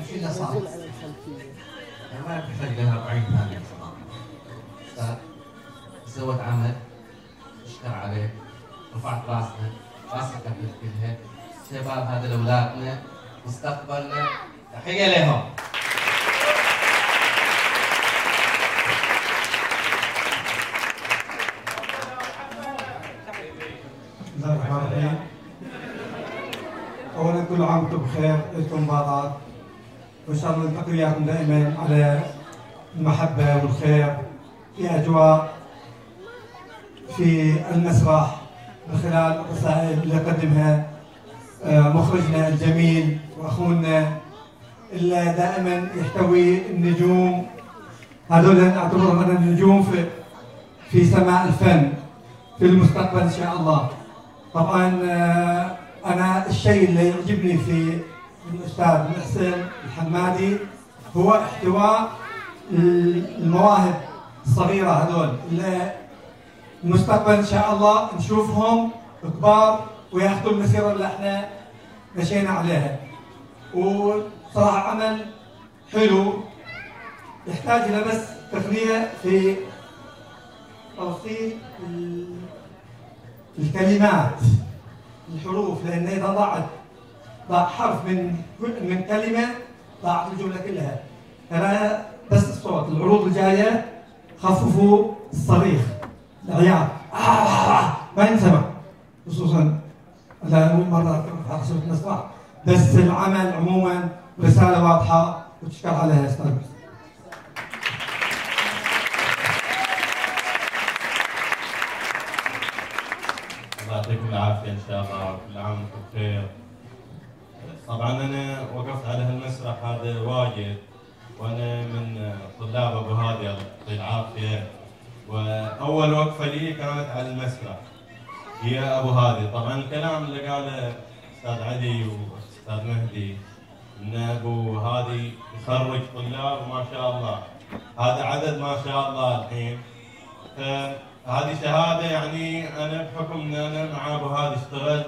شو اللي صار؟ ما بحتاج لها 40 ثانية صراحة. أستاذ سوت عمل اشتغل عليه، رفعت راسك كلها. شباب هذا اولادنا مستقبلنا، تحية لهم. بسم الله الرحمن الرحيم. اولا كل عام وانتم بخير، لكم مبارك، وان شاء الله نلتقي وياكم دائما على المحبه والخير في اجواء في المسرح من خلال الرسائل اللي قدمها مخرجنا الجميل واخونا اللي دائما يحتوي النجوم. هذول نعتبرهم انا النجوم في سماء الفن في المستقبل ان شاء الله. طبعا انا الشيء اللي يعجبني في الاستاذ محسن الحمادي هو احتواء المواهب الصغيره هذول اللي المستقبل ان شاء الله نشوفهم كبار وياخذوا المسيره اللي احنا مشينا عليها. وصراحه عمل حلو يحتاج الى بس تقنيه في توصيل الكلمات الحروف، لان اذا ضاع حرف من كلمه ضاعت الجمله كلها. ترى بس الصوت. العروض الجايه خففوا الصريخ العياط ما ينسمع، خصوصا اذا مره على صوت المسرح. بس العمل عموما رساله واضحه وتشكر عليها استاذ. الله يعطيكم العافيه ان شاء الله، وكل عام وانتم بخير. طبعا انا وقفت على هالمسرح هذا واجد، وانا من طلاب ابو هادي الله يعطيه العافيه، واول وقفه لي كانت على المسرح هي ابو هادي. طبعا الكلام اللي قاله استاذ علي واستاذ مهدي ان ابو هادي يخرج طلاب وما شاء الله، هذا عدد ما شاء الله الحين. هذه شهاده، يعني انا بحكم ان انا مع ابو هادي اشتغلت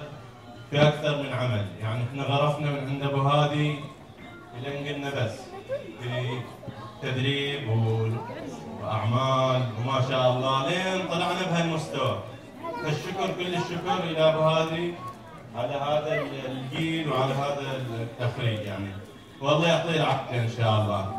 في اكثر من عمل، يعني احنا غرفنا من عند ابو هادي الى قلنا بس في تدريب واعمال وما شاء الله لين طلعنا بهالمستوى. فالشكر كل الشكر الى ابو هادي على هذا الجيل وعلى هذا التخريج يعني، والله يعطيه العافيه ان شاء الله.